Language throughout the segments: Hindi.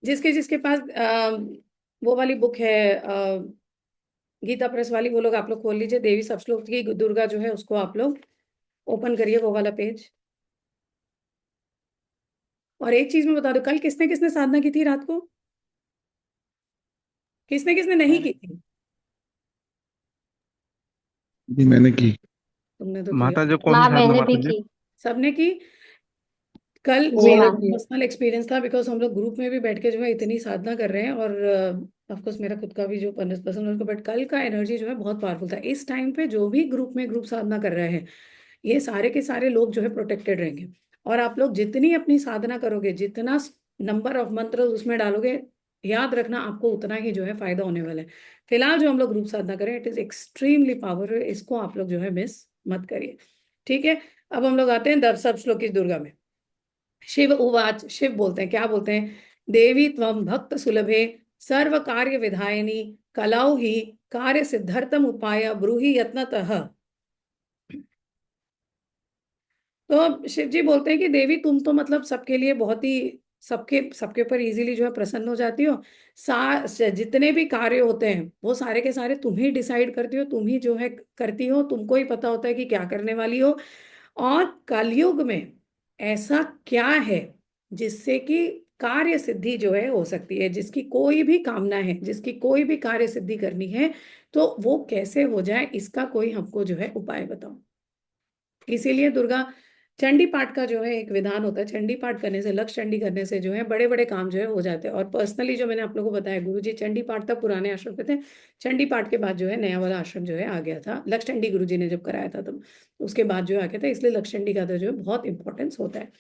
जिसके जिसके पास वो वाली बुक है, गीता प्रेस वाली, वो लोग आप लोग खोल लीजिए। देवी सब श्लोक की दुर्गा जो है उसको आप लोग ओपन करिए, वो वाला पेज। और एक चीज मैं बता दूं, कल किसने किसने साधना की थी रात को? किसने किसने नहीं मैंने की थी? जी मैंने की। तुमने तो किया। माता जो कौन सी मैम साधना मैंने माता भी जी? की। सबने की। कल जी मेरा मैम। पर्सनल एक्सपीरियंस था, बिकॉज हम लोग ग्रुप में भी बैठ के जो है इतनी साधना कर रहे हैं, और ऑफ कोर्स मेरा खुद का भी जो पसंद है उसको, बट कल का एनर्जी जो है बहुत पावरफुल था। इस टाइम पे जो भी ग्रुप में ग्रुप साधना कर रहे हैं, ये सारे के सारे लोग जो है प्रोटेक्टेड रहेंगे। और आप लोग जितनी अपनी साधना करोगे, जितना नंबर ऑफ मंत्र उसमें डालोगे, याद रखना आपको उतना ही जो है फायदा होने वाला है। फिलहाल जो हम लोग ग्रुप साधना करें, इट इज एक्सट्रीमली पावरफुल, इसको आप लोग जो है मिस मत करिए। ठीक है। अब हम लोग आते हैं सब श्लोक की दुर्गा में। शिव उवाच, शिव बोलते हैं, क्या बोलते हैं? देवी त्वं भक्त सुलभे सर्व कार्य विधायिनी कलाउ ही कार्य सिद्धार्थम उपाय ब्रूहि यत्नतः। तो अब शिव जी बोलते हैं कि देवी तुम तो मतलब सबके लिए बहुत ही, सबके सबके ऊपर इजीली जो है प्रसन्न हो जाती हो। जितने भी कार्य होते हैं वो सारे के सारे तुम ही डिसाइड करती हो, तुम ही जो है करती हो, तुमको ही पता होता है कि क्या करने वाली हो। और कलयुग में ऐसा क्या है जिससे कि कार्य सिद्धि जो है हो सकती है, जिसकी कोई भी कामना है, जिसकी कोई भी कार्य सिद्धि करनी है, तो वो कैसे हो जाए, इसका कोई हमको जो है उपाय बताओ। इसीलिए दुर्गा चंडी पाठ का जो है एक विधान होता है। चंडी पाठ करने से, लक्ष्य चंडी करने से जो है बड़े बड़े काम जो है हो जाते हैं। और पर्सनली जो मैंने आप लोगों को बताया, गुरुजी चंडी पाठ तक पुराने आश्रम पे थे, चंडी पाठ के बाद जो है नया वाला आश्रम जो है आ गया था, लक्ष्य चंडी गुरुजी ने जब कराया था तब, उसके बाद जो है आ गया था। इसलिए लक्ष्य चंडी का तो जो है बहुत इंपॉर्टेंस होता है।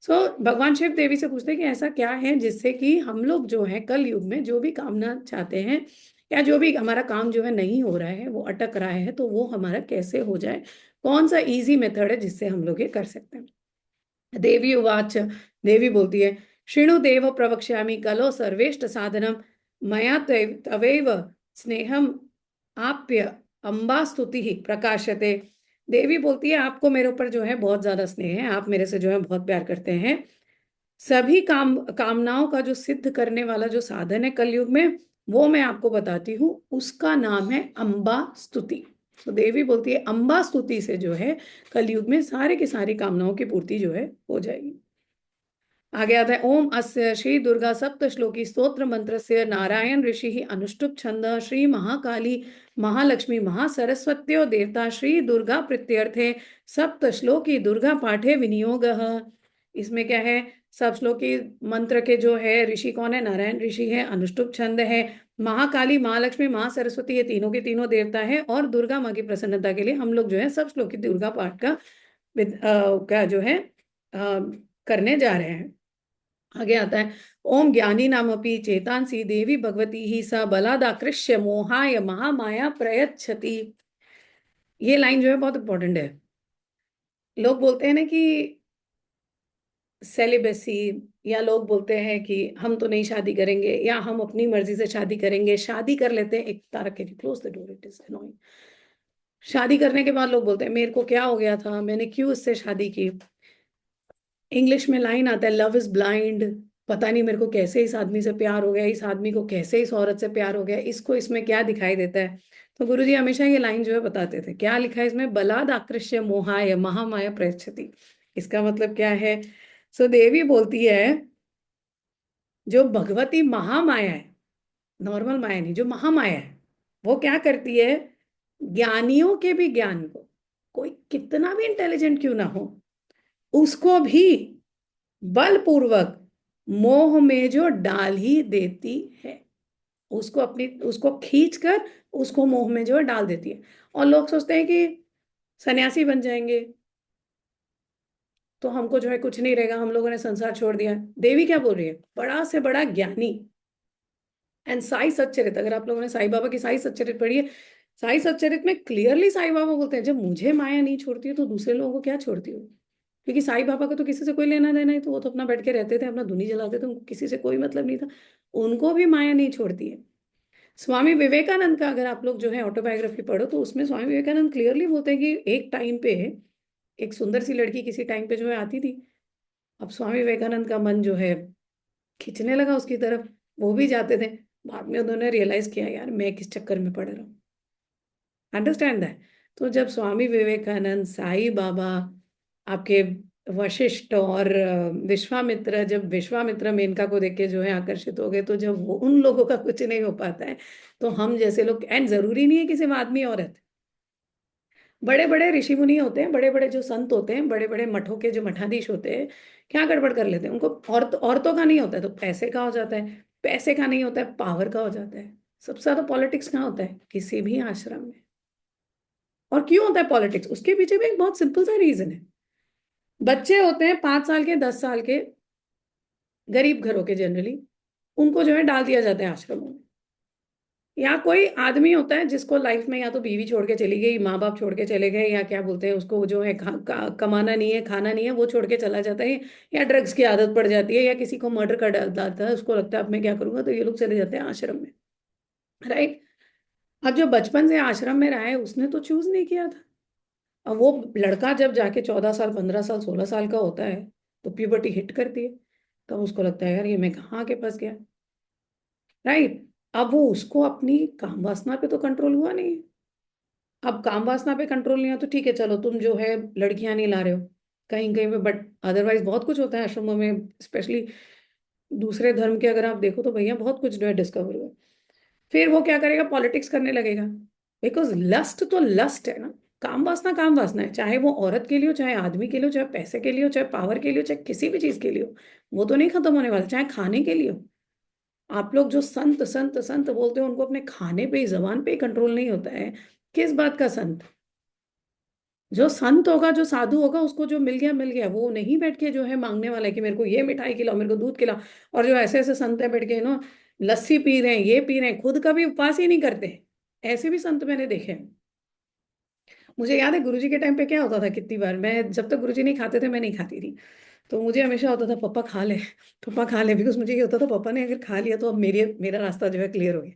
सो भगवान शिव देवी से पूछते हैं कि ऐसा क्या है जिससे कि हम लोग जो है कल युग में जो भी कामना चाहते हैं, या जो भी हमारा काम जो है नहीं हो रहा है, वो अटक रहा है, तो वो हमारा कैसे हो जाए, कौन सा इजी मेथड है जिससे हम लोग ये कर सकते हैं। देवी उवाच, देवी बोलती है, शृणु देव प्रवक्ष्यामि कलो सर्वेष्ट साधनम मया तवैव स्नेहम आप्य अम्बा स्तुति ही प्रकाशते। देवी बोलती है, आपको मेरे ऊपर जो है बहुत ज्यादा स्नेह है, आप मेरे से जो है बहुत प्यार करते हैं। सभी कामनाओं का जो सिद्ध करने वाला जो साधन है कलयुग में, वो मैं आपको बताती हूँ, उसका नाम है अम्बा स्तुति। तो देवी बोलती है अम्बा स्तुति से जो है कलयुग में सारे की सारी कामनाओं की पूर्ति जो है हो जाएगी। आगे आता है, ओम अस्य श्री दुर्गा सप्त श्लोकी स्तोत्र मंत्र से नारायण ऋषि ही अनुष्टुप छंद श्री महाकाली महालक्ष्मी महासरस्वत्यो देवता श्री दुर्गा प्रत्यर्थे सप्त श्लोकी दुर्गा पाठे विनियोग। इसमें क्या है, सब श्लोकी मंत्र के जो है ऋषि कौन है? नारायण ऋषि है, अनुष्टुप छंद है, महाकाली महालक्ष्मी महासरस्वती, ये तीनों के तीनों देवता है। और दुर्गा माँ की प्रसन्नता के लिए हम लोग जो है सब श्लोकी दुर्गा पाठ का क्या जो है करने जा रहे हैं। आगे आता है, ओम ज्ञानी नामपि चेतांसी देवी भगवती ही सा बलादाकृष्य मोहाय महामाया प्रयच्छति। ये लाइन जो है बहुत इंपॉर्टेंट है। लोग बोलते हैं ना कि सेलिबेसी, या लोग बोलते हैं कि हम तो नहीं शादी करेंगे, या हम अपनी मर्जी से शादी करेंगे, शादी कर लेते हैं। एक तारक के close the door, it is annoying. शादी करने के बाद लोग बोलते हैं मेरे को क्या हो गया था, मैंने क्यों इससे शादी की। इंग्लिश में लाइन आता है, लव इज ब्लाइंड। पता नहीं मेरे को कैसे इस आदमी से प्यार हो गया, इस आदमी को कैसे इस औरत से प्यार हो गया, इसको इसमें क्या दिखाई देता है। तो गुरुजी हमेशा ये लाइन जो है बताते थे, क्या लिखा है इसमें, बलाद आकृष्य मोहाय महामाया प्रयच्छति। इसका मतलब क्या है? सो देवी बोलती है, जो भगवती महामाया है, नॉर्मल माया नहीं, जो महामाया है, वो क्या करती है, ज्ञानियों के भी ज्ञान को, कोई कितना भी इंटेलिजेंट क्यों ना हो, उसको भी बलपूर्वक मोह में जो डाल ही देती है। उसको अपनी, उसको खींच कर उसको मोह में जो है डाल देती है। और लोग सोचते हैं कि सन्यासी बन जाएंगे तो हमको जो है कुछ नहीं रहेगा, हम लोगों ने संसार छोड़ दिया। देवी क्या बोल रही है, बड़ा से बड़ा ज्ञानी एंड साई सच्चरित, अगर आप लोगों ने साईं बाबा की साई सच्चरित पढ़ी है, साई सच्चरित में क्लियरली साईं बाबा बोलते हैं, जब मुझे माया नहीं छोड़ती है तो दूसरे लोगों को क्या छोड़ती हो। क्योंकि साईं बाबा को तो किसी से कोई लेना देना है, तो वो तो अपना बैठ के रहते थे, अपना धुनी जलाते थे, उनको किसी से कोई मतलब नहीं था। उनको भी माया नहीं छोड़ती है। स्वामी विवेकानंद का अगर आप लोग जो है ऑटोबायोग्राफी पढ़ो, तो उसमें स्वामी विवेकानंद क्लियरली बोलते हैं कि एक टाइम पे एक सुंदर सी लड़की किसी टाइम पे जो है आती थी। अब स्वामी विवेकानंद का मन जो है खींचने लगा उसकी तरफ, वो भी जाते थे। बाद में उन्होंने रियलाइज किया, यार मैं किस चक्कर में पड़ रहा हूँ। Understand that. तो जब स्वामी विवेकानंद, साई बाबा, आपके वशिष्ठ और विश्वामित्र, जब विश्वामित्र मेनका को देख के जो है आकर्षित हो गए, तो जब वो उन लोगों का कुछ नहीं हो पाता है, तो हम जैसे लोग, एंड जरूरी नहीं है कि सिर्फ आदमी औरत, बड़े बड़े ऋषि मुनि होते हैं, बड़े बड़े जो संत होते हैं, बड़े बड़े मठों के जो मठाधीश होते हैं, क्या गड़बड़ कर लेते हैं। उनको औरतों का नहीं होता है तो पैसे का हो जाता है, पैसे का नहीं होता है पावर का हो जाता है। सबसे ज्यादा पॉलिटिक्स कहाँ होता है? किसी भी आश्रम में। और क्यों होता है पॉलिटिक्स? उसके पीछे भी एक बहुत सिंपल सा रीजन है। बच्चे होते हैं 5 साल के, 10 साल के, गरीब घरों के जनरली, उनको जो है डाल दिया जाता है आश्रमों में। या कोई आदमी होता है जिसको लाइफ में या तो बीवी छोड़ के चली गई, माँ बाप छोड़ के चले गए, या क्या बोलते हैं उसको, जो है कमाना नहीं है, खाना नहीं है, वो छोड़ के चला जाता है, या ड्रग्स की आदत पड़ जाती है, या किसी को मर्डर कर डालता है, उसको लगता है अब मैं क्या करूंगा, तो ये लोग चले जाते हैं आश्रम में। राइट। अब जो बचपन से आश्रम में रहा है उसने तो चूज नहीं किया था। अब वो लड़का जब जाके 14 साल, 15 साल, 16 साल का होता है, तो प्यूबर्टी हिट करती है। तब उसको लगता है यार ये मैं कहाँ के पास गया। राइट। अब वो उसको अपनी काम वासना पे तो कंट्रोल हुआ नहीं है। अब काम वासना पे कंट्रोल नहीं हो तो ठीक है, चलो तुम जो है लड़कियां नहीं ला रहे हो कहीं कहीं पे, बट अदरवाइज बहुत कुछ होता है आश्रमों में, स्पेशली दूसरे धर्म के अगर आप देखो तो भैया बहुत कुछ जो है डिस्कवर हुआ। फिर वो क्या करेगा? पॉलिटिक्स करने लगेगा। बिकॉज लस्ट तो लस्ट है ना। काम वासना है, चाहे वो औरत के लिए हो, चाहे आदमी के लिए हो, चाहे पैसे के लिए हो, चाहे पावर के लिए हो, चाहे किसी भी चीज के लिए हो, वो तो नहीं खत्म होने वाला। चाहे खाने के लिए हो, आप लोग जो संत संत संत बोलते हो, उनको अपने खाने पे ही, जबान पे ही कंट्रोल नहीं होता है। किस बात का संत? जो संत होगा, जो साधु होगा, उसको जो मिल गया मिल गया, वो नहीं बैठ के जो है मांगने वाला है कि मेरे को ये मिठाई खिलाओ, मेरे को दूध खिलाओ। और जो ऐसे ऐसे संत है बैठ के ना, लस्सी पी रहे हैं, ये पी रहे हैं, खुद कभी उपवास ही नहीं करते। ऐसे भी संत मैंने देखे हैं। मुझे याद है गुरुजी के टाइम पे क्या होता था, कितनी बार मैं, जब तक गुरुजी नहीं खाते थे मैं नहीं खाती थी, तो मुझे हमेशा होता था पापा खा ले, पापा खा ले, बिकॉज मुझे ये होता था पापा ने अगर खा लिया तो अब मेरा रास्ता जो है क्लियर हो गया।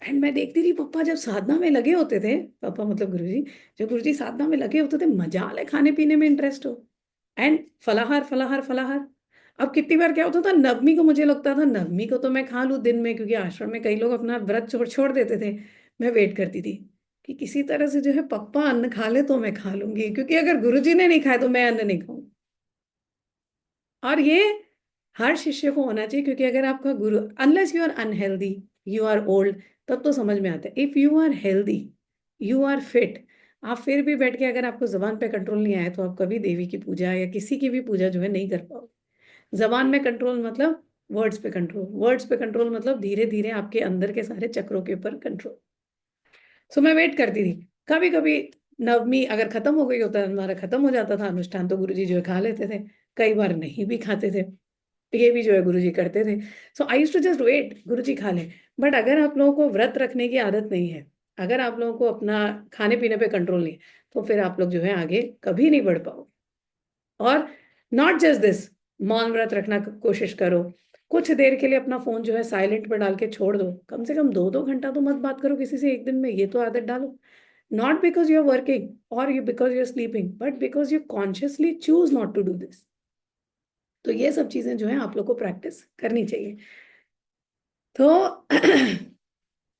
एंड मैं देखती थी पापा जब साधना में लगे होते थे, पापा मतलब गुरुजी, जो गुरुजी साधना में लगे होते थे, मजा ले खाने पीने में इंटरेस्ट हो। एंड फलाहार फलाहार फलाहार। अब कितनी बार क्या होता था, नवमी को मुझे लगता था नवमी को तो मैं खा लूँ दिन में, क्योंकि आश्रम में कई लोग अपना व्रत छोड़ छोड़ देते थे। मैं वेट करती थी कि किसी तरह से जो है पप्पा अन्न खा ले तो मैं खा लूंगी, क्योंकि अगर गुरुजी ने नहीं खाया तो मैं अन्न नहीं खाऊं। और ये हर शिष्य को होना चाहिए, क्योंकि अगर आपका गुरु, unless you are unhealthy, you are old, तब तो समझ में आता है। If you are healthy, you are fit, आप फिर भी बैठ के अगर आपको जबान पे कंट्रोल नहीं आया, तो आप कभी देवी की पूजा या किसी की भी पूजा जो है नहीं कर पाओगे। जबान में कंट्रोल मतलब वर्ड्स पे कंट्रोल, वर्ड्स पे कंट्रोल मतलब धीरे धीरे आपके अंदर के सारे चक्रों के ऊपर कंट्रोल। सो मैं वेट करती थी। कभी कभी नवमी अगर खत्म हो गई होता, हमारा खत्म हो जाता था अनुष्ठान, तो गुरुजी जो है खा लेते थे। कई बार नहीं भी खाते थे, ये भी जो है गुरुजी करते थे। So I used to just wait, Guruji खा ले। बट अगर आप लोगों को व्रत रखने की आदत नहीं है, अगर आप लोगों को अपना खाने पीने पे कंट्रोल नहीं है, तो फिर आप लोग जो है आगे कभी नहीं बढ़ पाओगे। और नॉट जस्ट दिस, मौन व्रत रखना कोशिश करो। कुछ देर के लिए अपना फोन जो है साइलेंट पर डाल के छोड़ दो, कम से कम 2-2 घंटा तो मत बात करो किसी से एक दिन में, ये तो आदत डालो। Not because you are working or you because you are sleeping, but because you consciously choose not to do this. तो ये सब चीजें जो है आप लोग को प्रैक्टिस करनी चाहिए। तो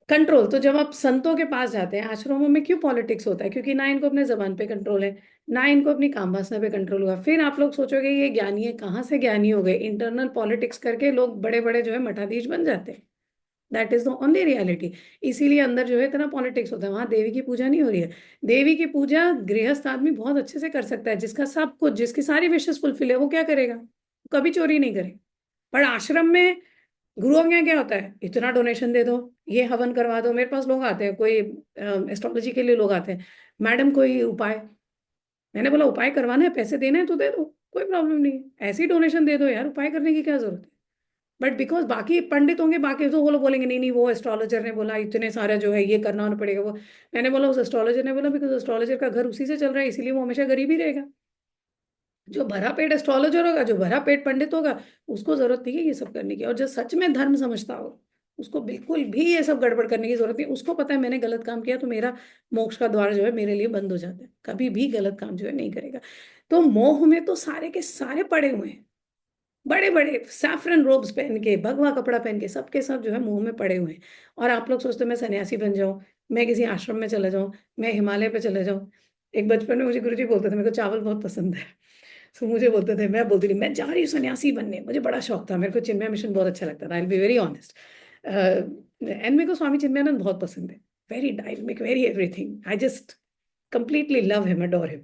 कंट्रोल, तो जब आप संतों के पास जाते हैं, आश्रमों में क्यों पॉलिटिक्स होता है? क्योंकि ना इनको अपने जबान पे कंट्रोल है, ना इनको अपनी काम वासना पे कंट्रोल हुआ। फिर आप लोग सोचोगे ये ज्ञानी है, कहाँ से ज्ञानी हो गए? इंटरनल पॉलिटिक्स करके लोग बड़े बड़े जो है मठाधीश बन जाते हैं। That is the only reality. इसीलिए अंदर जो है इतना पॉलिटिक्स होता है, वहां देवी की पूजा नहीं हो रही है। देवी की पूजा गृहस्थ आदमी बहुत अच्छे से कर सकता है, जिसका सब कुछ, जिसकी सारी विशेष फुलफिल है, वो क्या करेगा? कभी चोरी नहीं करेगा। पर आश्रम में गुरुओं के यहाँ क्या होता है, इतना डोनेशन दे दो, ये हवन करवा दो। मेरे पास लोग आते हैं, कोई एस्ट्रोलॉजी के लिए लोग आते हैं, मैडम कोई उपाय। मैंने बोला उपाय करवाना है, पैसे देने हैं तो दे दो, कोई प्रॉब्लम नहीं है, ऐसी डोनेशन दे दो यार, उपाय करने की क्या जरूरत है? बट बिकॉज बाकी पंडित होंगे, बाकी तो वो लोग बोलेंगे नहीं नहीं, वो एस्ट्रोलॉजर ने बोला इतने सारा जो है ये करना होना पड़ेगा वो। मैंने बोला उस एस्ट्रोलॉजर ने बोला, बिकॉज एस्ट्रोलॉजर का घर उसी से चल रहा है, इसीलिए वो हमेशा गरीब ही रहेगा। जो भरा पेट एस्ट्रोलॉजर होगा, जो भरा पेट पंडित होगा, उसको जरूरत नहीं है ये सब करने की। और जो सच में धर्म समझता हो, उसको बिल्कुल भी ये सब गड़बड़ करने की जरूरत नहीं। उसको पता है मैंने गलत काम किया तो मेरा मोक्ष का द्वार जो है मेरे लिए बंद हो जाता है, कभी भी गलत काम जो है नहीं करेगा। तो मोह में तो सारे के सारे पड़े हुए हैं। बड़े बड़े सैफरन रोब्स पहन के, भगवा कपड़ा पहन के, सबके सब जो है मुंह में पड़े हुए हैं। और आप लोग सोचते हो मैं सन्यासी बन जाऊं, मैं किसी आश्रम में चले जाऊं, मैं हिमालय पे चले जाऊं। एक बचपन में मुझे गुरुजी बोलते थे मेरे को चावल बहुत पसंद है, तो मुझे बोलते थे, मैं बोलती थी मैं जा रही हूँ सन्यासी बनने, मुझे बड़ा शौक था, मेरे को चिन्मय मिशन बहुत अच्छा लगता था, I will be very honest. And मेरे को स्वामी चिन्मयानंद बहुत पसंद है, very dynamic, very everything, I just completely love him, adore him.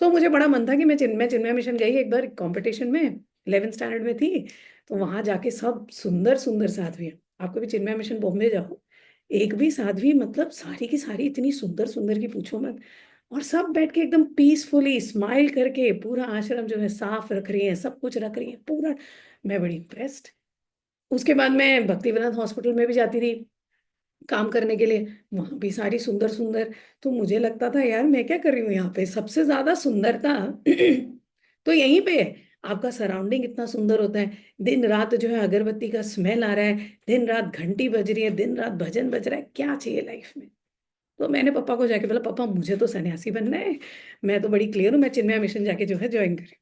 तो मुझे बड़ा मन था कि मैं चिन्मय मिशन गई एक बार कंपटीशन में, 11th स्टैंडर्ड में थी। तो वहां जाके सब सुंदर सुंदर साध्वियां, आपको भी चिन्मय मिशन बॉम्बे जाओ, एक भी साध्वी मतलब सारी की सारी इतनी सुंदर सुंदर की पूछो मत। और सब बैठ के एकदम पीसफुली स्माइल करके पूरा आश्रम जो है साफ रख रही है, सब कुछ रख रही है पूरा। मैं बड़ी इम्प्रेस्ड। उसके बाद मैं भक्तिविनोद हॉस्पिटल में भी जाती थी काम करने के लिए, वहां भी सारी सुंदर सुंदर। तो मुझे लगता था यार मैं क्या कर रही हूँ यहाँ पे, सबसे ज्यादा सुंदरता तो यहीं पे है। आपका सराउंडिंग इतना सुंदर होता है, दिन रात जो है अगरबत्ती का स्मेल आ रहा है, दिन रात घंटी बज रही है, दिन रात भजन बज रहा है, क्या चाहिए लाइफ में। तो मैंने पापा को जाके बोला, पापा मुझे तो सन्यासी बनना है, मैं तो बड़ी क्लियर हूँ, मैं चिन्मय मिशन जाके जो है ज्वाइन करी।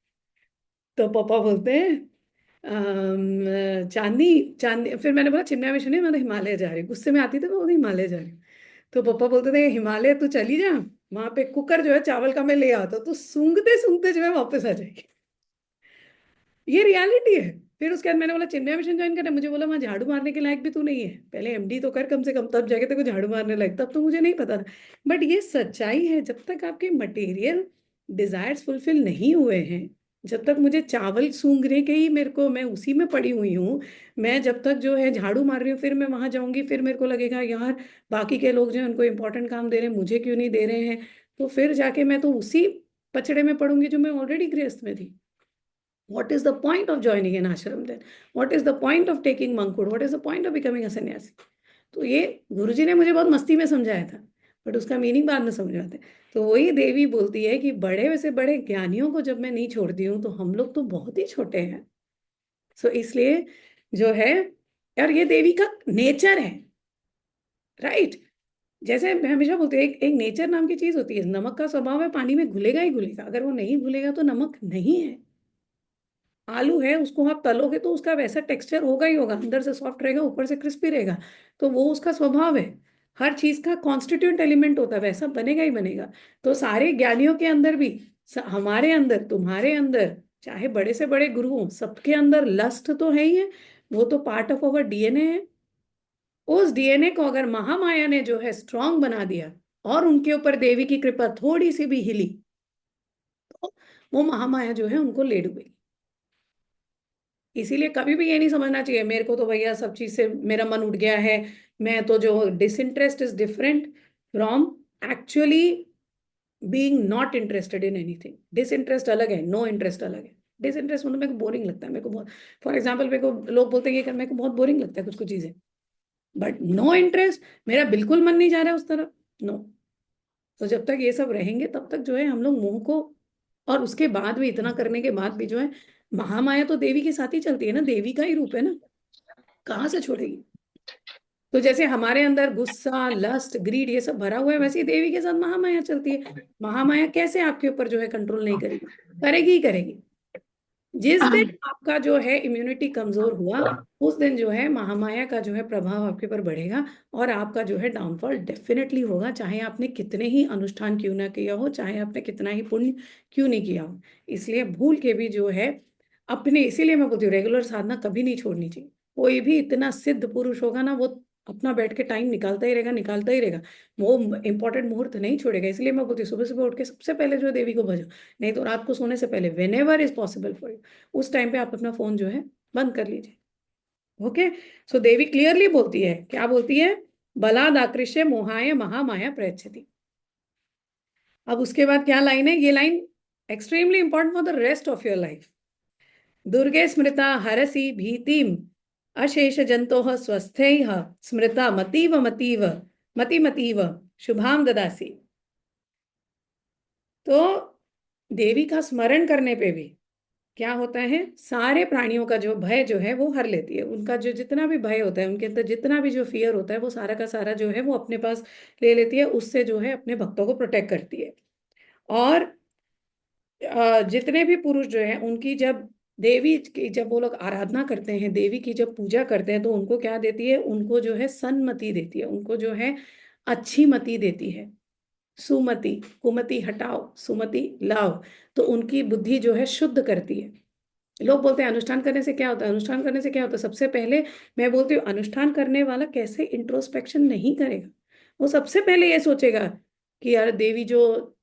तो पापा बोलते हैं चांदनी, चांदनी। फिर मैंने बोला चिन्मय मिशन है, मैं तो हिमालय जा रही हूँ, गुस्से में आती थी, मैं बोलती हिमालय जा रही हूँ। तो पापा बोलते थे हिमालय तू चली जा, वहां पे कुकर जो है चावल का मैं ले आता हूँ, तो सूंघते सूंघते जो है वापस आ जाएगी। ये रियलिटी है। फिर उसके बाद मैंने बोला चिन्मय मिशन ज्वाइन करना है, मुझे बोला वहां झाड़ू मारने के लायक भी तू नहीं है, पहले एमडी तो कर कम से कम, तब जाके तेरे को झाड़ू मारने लायक, तब तो मुझे नहीं पता था। बट ये सच्चाई है, जब तक आपके मटेरियल डिजायर्स फुलफिल नहीं हुए हैं, जब तक मुझे चावल सूंघने के ही मेरे को, मैं उसी में पड़ी हुई हूँ, मैं जब तक जो है झाड़ू मार रही हूँ, फिर मैं वहां जाऊंगी, फिर मेरे को लगेगा यार बाकी के लोग जो है उनको इंपॉर्टेंट काम दे रहे हैं, मुझे क्यों नहीं दे रहे हैं। तो फिर जाके मैं तो उसी पचड़े में पड़ूंगी जो मैं ऑलरेडी गृहस्थ में थी। What is the point of joining an ashram then? What is the point of taking monkhood? What is the point of becoming a sannyasi? तो ये गुरुजी ने मुझे बहुत मस्ती में समझाया था, बट उसका मीनिंग बाद में समझ आते। तो वही देवी बोलती है कि बड़े वैसे बड़े ज्ञानियों को जब मैं नहीं छोड़ती हूँ तो हम लोग तो बहुत ही छोटे हैं। सो इसलिए जो है, यार ये देवी का नेचर है, राइट। जैसे मैं हमेशा बोलती हूँ एक एक नेचर नाम की चीज होती है, नमक का स्वभाव है पानी में घुलेगा ही घुलेगा, अगर वो नहीं घुलेगा तो नमक नहीं है। आलू है, उसको आप तलोगे तो उसका वैसा टेक्सचर होगा ही होगा, अंदर से सॉफ्ट रहेगा, ऊपर से क्रिस्पी रहेगा। तो वो उसका स्वभाव है, हर चीज का कॉन्स्टिट्यूंट एलिमेंट होता है, वैसा बनेगा ही बनेगा। तो सारे ज्ञानियों के अंदर भी, हमारे अंदर, तुम्हारे अंदर, चाहे बड़े से बड़े गुरु हों, सबके अंदर लस्ट तो है ही है, वो तो पार्ट ऑफ अवर डीएनए है। उस डीएनए को अगर महामाया ने जो है स्ट्रांग बना दिया, और उनके ऊपर देवी की कृपा थोड़ी सी भी हिली, तो वो महामाया जो है उनको ले डूबेगी। इसीलिए कभी भी ये नहीं समझना चाहिए मेरे को तो भैया सब चीज से मेरा मन उठ गया है, मैं तो जो, disinterest is different from actually being not interested in anything. Disinterest अलग है, नो इंटरेस्ट अलग है। डिसइंटरेस्ट मतलब मेरे को बोरिंग लगता है, मेरे को बहुत, फॉर एग्जाम्पल मेरे को लोग बोलते हैं कि मेरे को बहुत बोरिंग लगता है कुछ कुछ चीजें, बट नो इंटरेस्ट, मेरा बिल्कुल मन नहीं जा रहा है उस तरफ, नो। तो जब तक ये सब रहेंगे तब तक जो है हम लोग मुंह को, और उसके बाद भी इतना करने के बाद भी जो है, महामाया तो देवी के साथ ही चलती है ना, देवी का ही रूप है ना, कहाँ से छोड़ेगी। तो जैसे हमारे अंदर गुस्सा, लस्ट, ग्रीड ये सब भरा हुआ है, वैसे ही देवी के साथ महामाया चलती है। महामाया कैसे आपके ऊपर जो है कंट्रोल नहीं करेगी, करेगी ही करेगी। जिस दिन आपका जो है इम्यूनिटी कमजोर हुआ, उस दिन जो है महामाया का जो है प्रभाव आपके ऊपर बढ़ेगा, और आपका जो है डाउनफॉल डेफिनेटली होगा, चाहे आपने कितने ही अनुष्ठान क्यों ना किया हो, चाहे आपने कितना ही पुण्य क्यों नहीं किया हो। इसलिए भूल के भी जो है अपने, इसीलिए मैं बोलती हूँ रेगुलर साधना कभी नहीं छोड़नी चाहिए। कोई भी इतना सिद्ध पुरुष होगा ना, वो अपना बैठ के टाइम निकालता ही रहेगा, निकालता ही रहेगा, वो इंपॉर्टेंट मुहूर्त नहीं छोड़ेगा। इसलिए मैं बोलती हूँ सुबह सुबह उठ के सबसे पहले जो है देवी को भजो, नहीं तो रात को सोने से पहले, when ever is possible for you, उस टाइम पे आप अपना फोन जो है बंद कर लीजिए। ओके। सो देवी क्लियरली बोलती है, क्या बोलती है, बलाद आकृष्य मोहाय महामाया प्रयच्छति। अब उसके बाद क्या लाइन है, ये line extremely important for the rest of your life. दुर्गे स्मृता हरसि भीतिम अशेष जंतो स्वस्थैः स्मृता मतीव मतीव मतिमतीव शुभाम ददासी। तो देवी का स्मरण करने पे भी क्या होता है, सारे प्राणियों का जो भय जो है वो हर लेती है, उनका जो जितना भी भय होता है, उनके अंदर जितना भी जो फियर होता है, वो सारा का सारा जो है वो अपने पास ले लेती है, उससे जो है अपने भक्तों को प्रोटेक्ट करती है। और जितने भी पुरुष जो है उनकी जब देवी की जब वो लोग आराधना करते हैं, देवी की जब पूजा करते हैं, तो उनको क्या देती है? उनको जो है सन्मति देती है, उनको जो है अच्छी मति देती है। सुमति, कुमति हटाओ, सुमति लाओ। तो उनकी बुद्धि जो है शुद्ध करती है। लोग बोलते हैं अनुष्ठान करने से क्या होता है, अनुष्ठान करने से क्या होता है? सबसे पहले मैं बोलती हूँ, अनुष्ठान करने वाला कैसे इंट्रोस्पेक्शन नहीं करेगा? वो सबसे पहले ये सोचेगा कि यार देवी जो,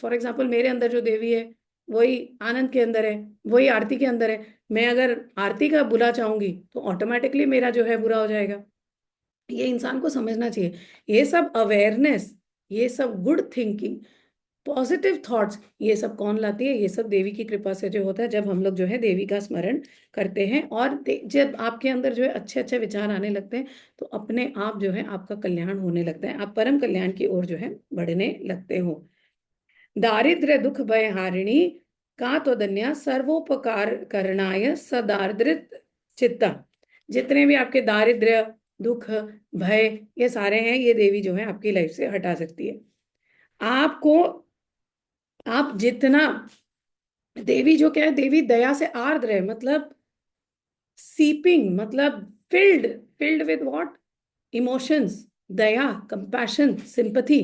फॉर एग्जाम्पल मेरे अंदर जो देवी है, वही आनंद के अंदर है, वही आरती के अंदर है। मैं अगर आरती का बुरा चाहूंगी तो ऑटोमेटिकली मेरा जो है बुरा हो जाएगा। ये इंसान को समझना चाहिए। ये सब अवेयरनेस, ये सब गुड थिंकिंग, पॉजिटिव थॉट्स, ये सब कौन लाती है? ये सब देवी की कृपा से जो होता है, जब हम लोग जो है देवी का स्मरण करते हैं। और जब आपके अंदर जो है अच्छे अच्छे विचार आने लगते हैं, तो अपने आप जो है आपका कल्याण होने लगता है, आप परम कल्याण की ओर जो है बढ़ने लगते हो। दारिद्र्य दुख भय हारिणी का तो धन्या सर्वोपकार करणाय सदारिद्र चित्ता। जितने भी आपके दारिद्र्य, दुख, भय, ये सारे हैं, ये देवी जो है आपकी लाइफ से हटा सकती है। आपको, आप जितना, देवी जो क्या है, देवी दया से आर्द्र है, मतलब सीपिंग, मतलब field, filled with what? Emotions, Daya, compassion, sympathy.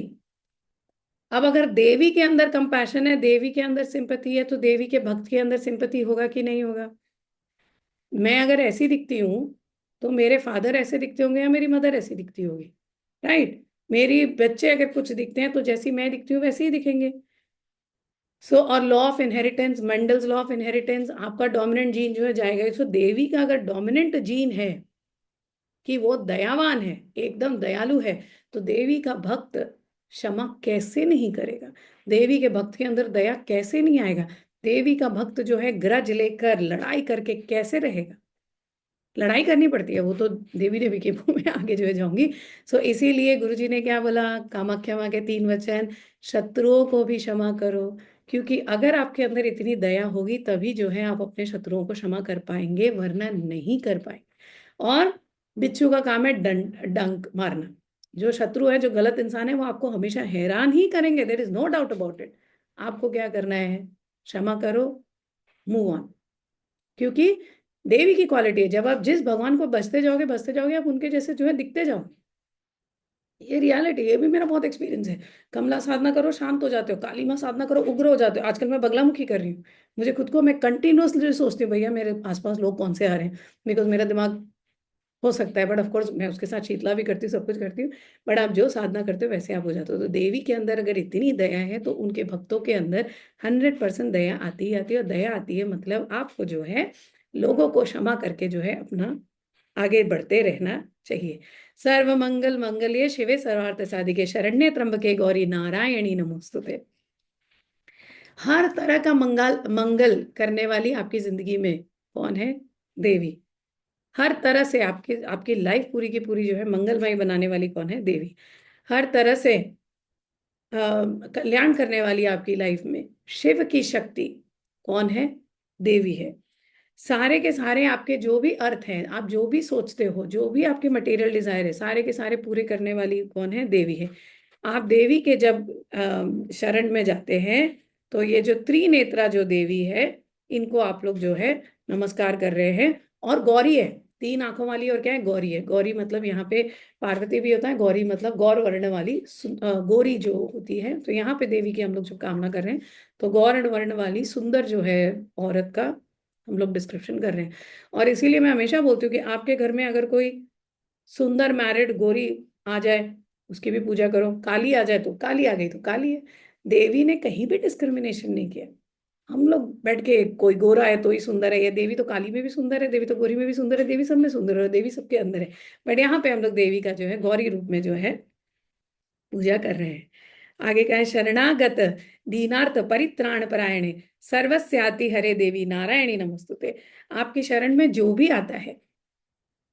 अब अगर देवी के अंदर कंपैशन है, देवी के अंदर सिंपथी है, तो देवी के भक्त के अंदर सिंपथी होगा कि नहीं होगा? मैं अगर ऐसी दिखती हूँ, तो मेरे फादर ऐसे दिखते होंगे या मेरी मदर ऐसी दिखती होगी? राइट। मेरी बच्चे अगर कुछ दिखते हैं, तो जैसी मैं दिखती हूँ वैसे ही दिखेंगे। सो और law of inheritance, Mendel's law of inheritance, आपका डोमिनेंट जीन जो है जाएगा। सो देवी का अगर डोमिनेंट जीन है कि वो दयावान है, एकदम दयालु है, तो देवी का भक्त क्षमा कैसे नहीं करेगा? देवी के भक्त के अंदर दया कैसे नहीं आएगा? देवी का भक्त जो है ग्रज लेकर लड़ाई करके कैसे रहेगा? लड़ाई करनी पड़ती है वो तो। देवी देवी के मुंह में आगे जो है जाऊंगी। सो इसीलिए गुरुजी ने क्या बोला, कामाख्या माँ के 3 वचन, शत्रुओं को भी क्षमा करो। क्योंकि अगर आपके अंदर इतनी दया होगी, तभी जो है आप अपने शत्रुओं को क्षमा कर पाएंगे, वरना नहीं कर पाएंगे। और बिच्छू का काम है डंक मारना। जो शत्रु है, जो गलत इंसान है, वो आपको हमेशा हैरान ही करेंगे, there is no doubt about it. आपको क्या करना है? क्षमा करो, मूव ऑन। क्योंकि देवी की क्वालिटी है, जब आप जिस भगवान को बसते जाओगे, आप उनके जैसे जो है दिखते जाओगे। ये रियलिटी, ये भी मेरा बहुत एक्सपीरियंस है। कमला साधना करो शांत हो जाते हो, काली माँ साधना करो उग्र हो जाते हो। आजकल मैं बगलामुखी कर रही हूँ। मुझे खुद को, मैं कंटिन्यूअसली सोचती हूँ भैया मेरे आसपास लोग कौन से आ रहे हैं, बिकॉज मेरा दिमाग हो सकता है, बट ऑफ कोर्स मैं उसके साथ शीतला भी करती हूँ, सब कुछ करती हूँ। बट आप जो साधना करते हो वैसे आप हो जाते हो। तो देवी के अंदर अगर इतनी दया है, तो उनके भक्तों के अंदर 100% दया आती ही आती है। और दया आती है मतलब आपको जो है लोगों को क्षमा करके जो है अपना आगे बढ़ते रहना चाहिए। सर्व मंगल मंगल्ये शिवे सर्वार्थ साधिके शरण्ये त्र्यंबके गौरी नारायणी नमोस्तुते। हर तरह का मंगल मंगल करने वाली आपकी जिंदगी में कौन है? देवी। हर तरह से आपकी आपकी लाइफ पूरी की पूरी जो है मंगलमय बनाने वाली कौन है? देवी। हर तरह से कल्याण करने वाली आपकी लाइफ में शिव की शक्ति कौन है? देवी है। सारे के सारे आपके जो भी अर्थ हैं, आप जो भी सोचते हो, जो भी आपके मटेरियल डिजायर है, सारे के सारे पूरे करने वाली कौन है? देवी है। आप देवी के जब शरण में जाते हैं, तो ये जो त्रिनेत्रा जो देवी है, इनको आप लोग जो है नमस्कार कर रहे हैं। और गौरी है, 3 आंखों वाली। और क्या है? गौरी है। गौरी मतलब यहाँ पे पार्वती भी होता है, गौरी मतलब गौर वर्ण वाली गौरी जो होती है। तो यहाँ पे देवी की हम लोग जो कामना कर रहे हैं, तो गौर वर्ण वाली सुंदर जो है औरत का हम लोग डिस्क्रिप्शन कर रहे हैं। और इसीलिए मैं हमेशा बोलती हूँ कि आपके घर में अगर कोई सुंदर मैरिड गोरी आ जाए, उसकी भी पूजा करो। काली आ जाए तो काली आ गई तो काली है। देवी ने कहीं भी डिस्क्रिमिनेशन नहीं किया। हम लोग बैठ के कोई गोरा है तो ही सुंदर है, ये देवी तो काली में भी सुंदर है, देवी तो गोरी में भी सुंदर है, देवी सब में सुंदर है, देवी सबके अंदर है। बट यहाँ पे हम लोग देवी का जो है गौरी रूप में जो है पूजा कर रहे हैं। आगे क्या है? शरणागत दीनार्थ परित्राण परायणे सर्वस्याति हरे देवी नारायणी नमस्तुते। आपकी शरण में जो भी आता है,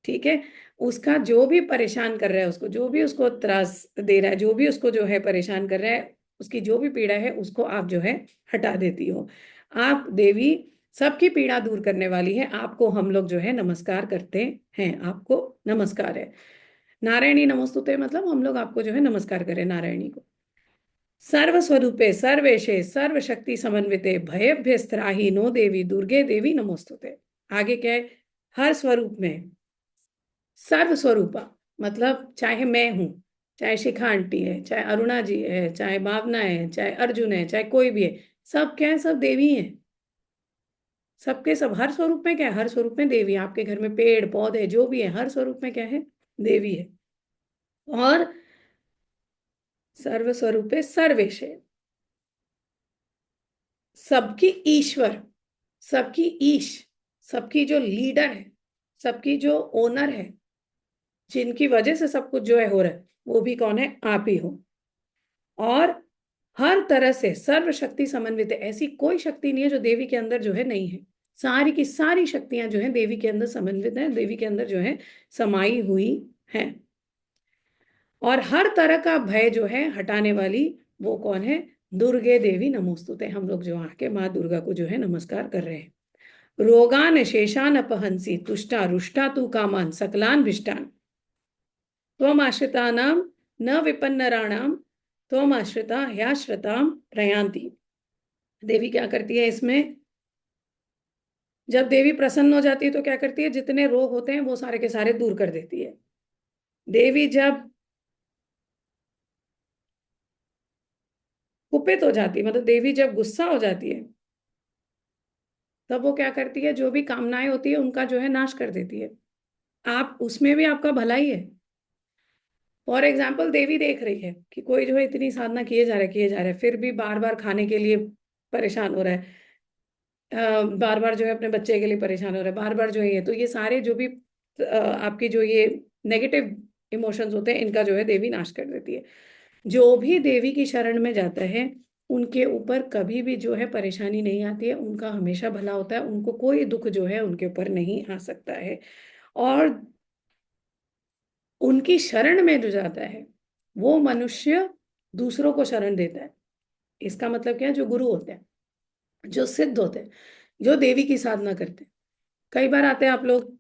ठीक है, उसका जो भी परेशान कर रहा है, उसको जो भी उसको त्रास दे रहा है, जो भी उसको जो है परेशान कर रहा है, उसकी जो भी पीड़ा है, उसको आप जो है हटा देती हो। आप देवी सबकी पीड़ा दूर करने वाली है। आपको हम लोग जो है नमस्कार करते हैं, आपको नमस्कार है। नारायणी नमस्तुते मतलब हम लोग आपको जो है नमस्कार करें, नारायणी को। सर्वस्वरूपे सर्वेशे सर्वशक्ति समन्विते भयभ्यस्त्राहि नो देवी दुर्गे देवी नमोस्तुते। आगे क्या है? हर स्वरूप में, सर्व स्वरूपा मतलब चाहे मैं हूं, चाहे शिखा आंटी है, चाहे अरुणा जी है, चाहे भावना है, चाहे अर्जुन है, चाहे कोई भी है, सब क्या है? सब देवी हैं। सबके सब हर स्वरूप में क्या है? हर स्वरूप में देवी है। आपके घर में पेड़ पौधे जो भी है, हर स्वरूप में क्या है? देवी है। और सर्व स्वरूपे सर्वेश है, सबकी ईश्वर, सबकी ईश, सबकी जो लीडर है, सबकी जो ओनर है, जिनकी वजह से सब कुछ जो है हो रहा है, वो भी कौन है? आप ही हो। और हर तरह से सर्वशक्ति समन्वित है, ऐसी कोई शक्ति नहीं है जो देवी के अंदर जो है नहीं है। सारी की सारी शक्तियां जो है देवी के अंदर समन्वित है, देवी के अंदर जो है समाई हुई है। और हर तरह का भय जो है हटाने वाली, वो कौन है? दुर्गे देवी नमोस्तुते। हम लोग जो आके माँ दुर्गा को जो है नमस्कार कर रहे हैं। रोगान शेषान अपहंसी तुष्टा रुष्टा तू कामान सकलान भिष्टान त्वम आश्रितानाम न विपन्नराणाम त्वम आश्रिता ह्याश्रिताम प्रयांति। देवी क्या करती है इसमें? जब देवी प्रसन्न हो जाती है तो क्या करती है? जितने रोग होते हैं वो सारे के सारे दूर कर देती है। देवी जब कुपित हो जाती है, मतलब देवी जब गुस्सा हो जाती है, तब वो क्या करती है? जो भी कामनाएं होती है उनका जो है नाश कर देती है। आप उसमें भी आपका भला ही है। फॉर एग्जाम्पल देवी देख रही है कि कोई जो है इतनी साधना किए जा रहे हैं, फिर भी बार बार खाने के लिए परेशान हो रहा है, बार बार जो है अपने बच्चे के लिए परेशान हो रहा है, बार बार जो है ये, तो ये सारे जो भी आपकी जो ये नेगेटिव इमोशंस होते हैं, इनका जो है देवी नाश कर देती है। जो भी देवी की शरण में जाता है, उनके ऊपर कभी भी जो है परेशानी नहीं आती है, उनका हमेशा भला होता है, उनको कोई दुख जो है उनके ऊपर नहीं आ सकता है। और उनकी शरण में जो जाता है, वो मनुष्य दूसरों को शरण देता है। इसका मतलब क्या है? जो गुरु होते हैं, जो सिद्ध होते हैं, जो देवी की साधना करते हैं, कई बार आते हैं आप लोग,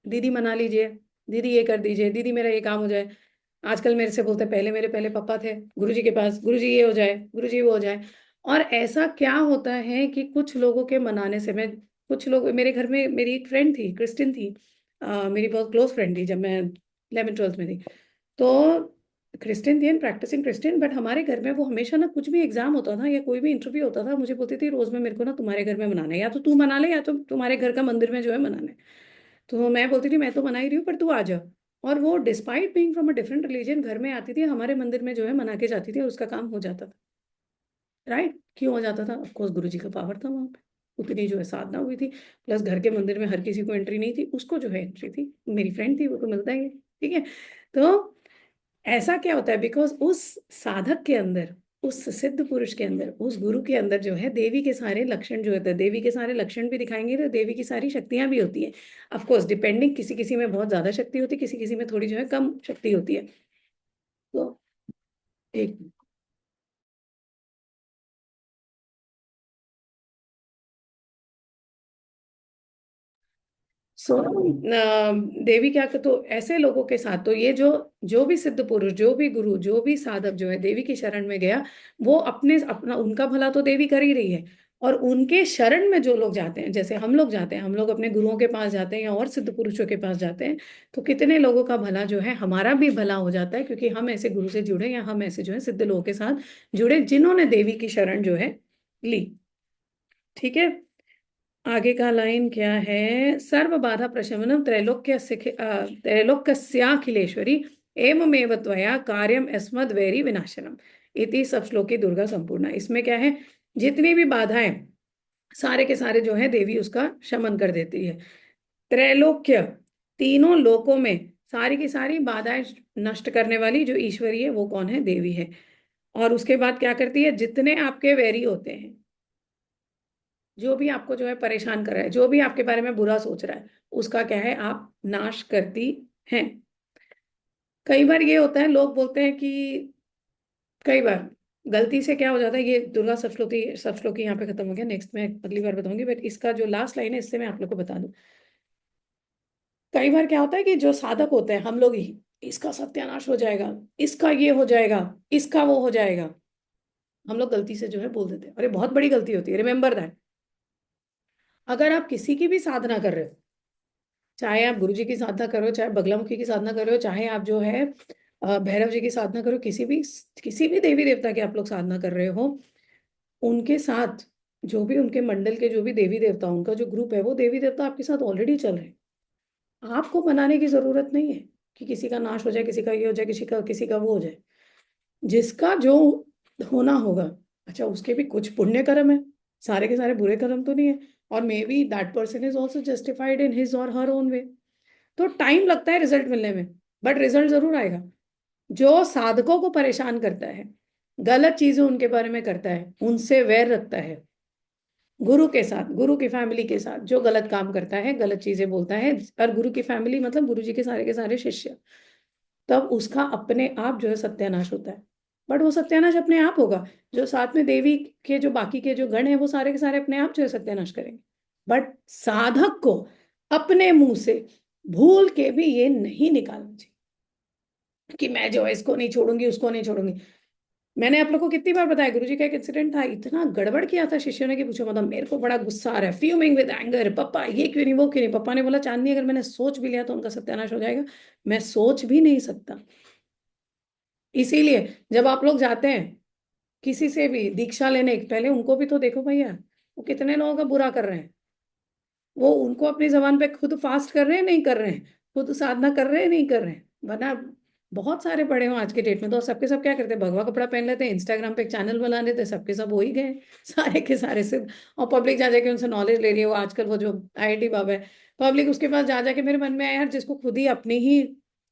दीदी मना लीजिए, दीदी ये कर दीजिए, दीदी मेरा ये काम हो जाए। आजकल मेरे से बोलते हैं, पहले मेरे पहले पापा थे गुरुजी के पास, गुरुजी ये हो जाए, गुरुजी वो हो जाए। और ऐसा क्या होता है कि कुछ लोगों के मनाने से, मैं कुछ लोग, मेरे घर में मेरी एक फ्रेंड थी, क्रिस्टिन थी, मेरी बहुत क्लोज फ्रेंड थी जब मैं 11th 12th में थी। तो क्रिस्टियन थी एंड प्रैक्टिसिंग क्रिस्टियन, बट हमारे घर में वो हमेशा ना, कुछ भी एग्जाम होता था या कोई भी इंटरव्यू होता था, मुझे बोलती थी रोज में, मेरे को ना तुम्हारे घर में मनाना है, या तो तू मना ले या तो तुम्हारे घर का मंदिर में जो है मनाना है। तो मैं बोलती थी मैं तो मना ही रही हूँ, पर तू आ जा। और वो despite being from a different religion घर में आती थी, हमारे मंदिर में जो है मना के जाती थी, और उसका काम हो जाता था। राइट? क्यों हो जाता था? ऑफकोर्स गुरु जी का पावर था वहां पे, उतनी जो है साधना हुई थी। प्लस घर के मंदिर में हर किसी को एंट्री नहीं थी, उसको जो है एंट्री थी, मेरी फ्रेंड थी, वो तो मिलता ही है। ठीक है? तो ऐसा क्या होता है? बिकॉज उस साधक के अंदर, उस सिद्ध पुरुष के अंदर, उस गुरु के अंदर जो है देवी के सारे लक्षण जो होते हैं, देवी के सारे लक्षण भी दिखाएंगे, तो देवी की सारी शक्तियां भी होती है। ऑफ कोर्स डिपेंडिंग, किसी किसी में बहुत ज्यादा शक्ति होती है, किसी किसी में थोड़ी जो है कम शक्ति होती है। तो एक, सो देवी क्या कर, तो ऐसे लोगों के साथ, तो ये जो जो भी सिद्ध पुरुष, जो भी गुरु, जो भी साधक जो है देवी की शरण में गया, वो अपने अपना उनका भला तो देवी कर ही रही है। और उनके शरण में जो लोग जाते हैं, जैसे हम लोग जाते हैं, हम लोग अपने गुरुओं के पास जाते हैं या और सिद्ध पुरुषों के पास जाते हैं, तो कितने लोगों का भला जो है, हमारा भी भला हो जाता है, क्योंकि हम ऐसे गुरु से जुड़े, या हम ऐसे जो है सिद्ध लोगों के साथ जुड़े, जिन्होंने देवी की शरण जो है ली। ठीक है? आगे का लाइन क्या है? सर्व बाधा प्रशमनम त्रैलोक्यस्याखिलेश्वरी एवमेव त्वया कार्यम अस्मद् वैरी विनाशनम इति सब श्लोकी दुर्गा संपूर्ण। इसमें क्या है? जितनी भी बाधाएं, सारे के सारे जो है देवी उसका शमन कर देती है। त्रैलोक्य, तीनों लोकों में सारी की सारी बाधाएं नष्ट करने वाली जो ईश्वरी है, वो कौन है? देवी है। और उसके बाद क्या करती है? जितने आपके वैरी होते हैं, जो भी आपको जो है परेशान कर रहा है, जो भी आपके बारे में बुरा सोच रहा है, उसका क्या है? आप नाश करती हैं। कई बार ये होता है, लोग बोलते हैं कि, कई बार गलती से क्या हो जाता है, ये दुर्गा सप्तश्लोकी यहाँ पे खत्म हो गया, नेक्स्ट मैं अगली बार बताऊंगी, बट इसका जो लास्ट लाइन है, इससे मैं आप लोग को बता दूं। कई बार क्या होता है कि जो साधक होते हैं, हम लोग ही, इसका सत्यानाश हो जाएगा, इसका ये हो जाएगा, इसका वो हो जाएगा। हम लोग गलती से जो है बोल देते हैं, और ये बहुत बड़ी गलती होती है, रिमेंबर दैट। अगर आप किसी की भी साधना कर रहे हो, चाहे आप गुरु जी की साधना करो, चाहे बगलामुखी की साधना करो, चाहे आप जो है भैरव जी की साधना करो, किसी भी देवी देवता की आप लोग साधना कर रहे हो, उनके साथ जो भी उनके मंडल के जो भी देवी देवता, उनका जो ग्रुप है, वो देवी देवता आपके साथ ऑलरेडी चल रहे हैं। आपको बनाने की जरूरत नहीं है कि किसी का नाश हो जाए, किसी का ये हो जाए, किसी का वो हो जाए। जिसका जो होना होगा, अच्छा उसके भी कुछ पुण्य कर्म है, सारे के सारे बुरे कर्म तो नहीं है। और may be that person is also justified in his और हर ओन वे। तो टाइम लगता है रिजल्ट मिलने में, बट रिजल्ट जरूर आएगा। जो साधकों को परेशान करता है, गलत चीजें उनके बारे में करता है, उनसे वैर रखता है, गुरु के साथ, गुरु की फैमिली के साथ जो गलत काम करता है, गलत चीजें बोलता है, और गुरु की फैमिली मतलब गुरु जी के सारे शिष्य, तब उसका अपने आप जो है सत्यानाश होता है। बट वो सत्यानाश अपने आप होगा। जो साथ में देवी के जो बाकी के जो गण हैं, वो सारे के सारे अपने आप जो है सत्यानाश करेंगे। बट साधक को अपने मुंह से भूल के भी ये नहीं निकालना चाहिए कि मैं जो है इसको नहीं छोड़ूंगी, उसको नहीं छोड़ूंगी। मैंने आप लोग को कितनी बार बताया, गुरुजी का एक इंसिडेंट था, इतना गड़बड़ किया था शिष्यों ने कि पूछो मतलब, मेरे को बड़ा गुस्सा आ रहा है, फ्यूमिंग विद एंगर, पापा ये क्यों नहीं, वो क्यों नहीं। पापा ने बोला, चांदनी अगर मैंने सोच भी लिया तो उनका सत्यानाश हो जाएगा, मैं सोच भी नहीं सकता। इसीलिए जब आप लोग जाते हैं किसी से भी दीक्षा लेने, पहले उनको भी तो देखो भैया, वो कितने लोगों का बुरा कर रहे हैं। वो उनको अपनी जबान पे खुद फास्ट कर रहे हैं, नहीं कर रहे हैं, खुद साधना कर रहे हैं, नहीं कर रहे हैं, वरना बहुत सारे पड़े हो आज के डेट में, तो सबके सब क्या करते हैं, भगवा कपड़ा पहन लेते हैं, इंस्टाग्राम पे एक चैनल बना लेते हैं, सबके सब हो ही गए सारे के सारे सिर्फ। और पब्लिक जा जाके उनसे नॉलेज ले रही है, वो आजकल वो जो IIT बाबा है, पब्लिक उसके पास जा जाके, मेरे मन में आया यार, जिसको खुद ही अपनी ही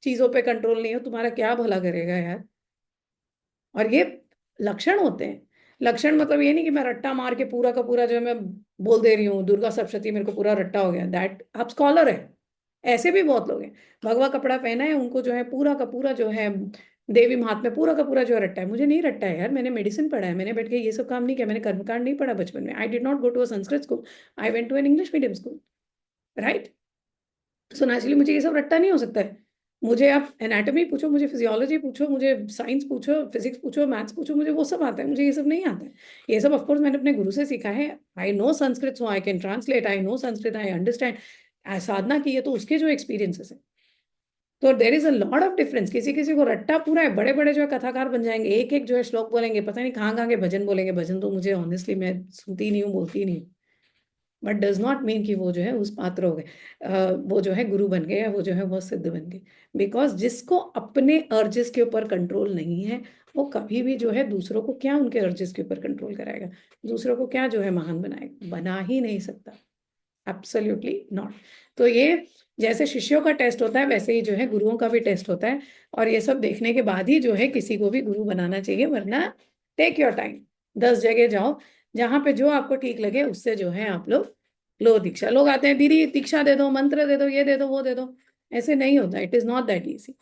चीजों पे कंट्रोल नहीं हो, तुम्हारा क्या भला करेगा यार। और ये लक्षण होते हैं। लक्षण मतलब ये नहीं कि मैं रट्टा मार के पूरा का पूरा जो है मैं बोल दे रही हूँ दुर्गा सप्तशती मेरे को पूरा रट्टा हो गया, दैट आप स्कॉलर है। ऐसे भी बहुत लोग हैं, भगवा कपड़ा पहना है, उनको जो है पूरा का पूरा जो है देवी महात्म्य पूरा का पूरा जो है रट्टा है। मुझे नहीं रट्टा है यार, मैंने मेडिसिन पढ़ा है, मैंने बैठ के ये सब काम नहीं किया, मैंने कर्मकांड नहीं पढ़ा बचपन में, I did not go to a Sanskrit school, I went to an English medium school, right. So naturally मुझे ये सब रट्टा नहीं हो सकता है। मुझे आप एनाटॉमी पूछो, मुझे फिजियोलॉजी पूछो, मुझे साइंस पूछो, फिजिक्स पूछो, मैथ्स पूछो, मुझे वो सब आता है, मुझे ये सब नहीं आता है। ये सब ऑफकोर्स मैंने अपने गुरु से सीखा है। I know Sanskrit, so I can translate, I know Sanskrit, I understand. साधना की है तो उसके जो एक्सपीरियंसेस है, तो there is a lot of difference. किसी किसी को रट्टा पूरा है, बड़े बड़े जो है कथाकार बन जाएंगे, एक एक जो है श्लोक बोलेंगे, पता नहीं कहाँ कहाँ के भजन बोलेंगे। भजन तो मुझे ऑनेस्टली मैं सुनती नहीं हूँ, बोलती नहीं हूँ, बट डज नॉट मीन कि वो जो है उस पात्र हो गए, वो जो है गुरु बन गए, या वो जो है बहुत सिद्ध बन गए। बिकॉज जिसको अपने अर्जेस के ऊपर कंट्रोल नहीं है, वो कभी भी जो है दूसरों को क्या उनके अर्जेस के ऊपर कंट्रोल कराएगा, दूसरों को क्या जो है महान बनाएगा, बना ही नहीं सकता। Absolutely not. तो ये जैसे शिष्यों का टेस्ट होता है, वैसे ही जो है गुरुओं का भी टेस्ट होता है। और ये सब देखने के बाद ही जो है किसी को भी गुरु बनाना चाहिए, वरना टेक योर टाइम, 10 जगह जाओ, जहां पे जो आपको ठीक लगे उससे जो है आप लोग लो दीक्षा। लोग आते हैं, दीदी दीक्षा दे दो, मंत्र दे दो, ये दे दो, वो दे दो। ऐसे नहीं होता, it is not that easy.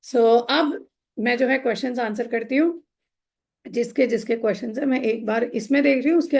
So अब मैं जो है क्वेश्चंस आंसर करती हूँ, जिसके जिसके क्वेश्चंस है मैं एक बार इसमें देख रही हूँ, उसके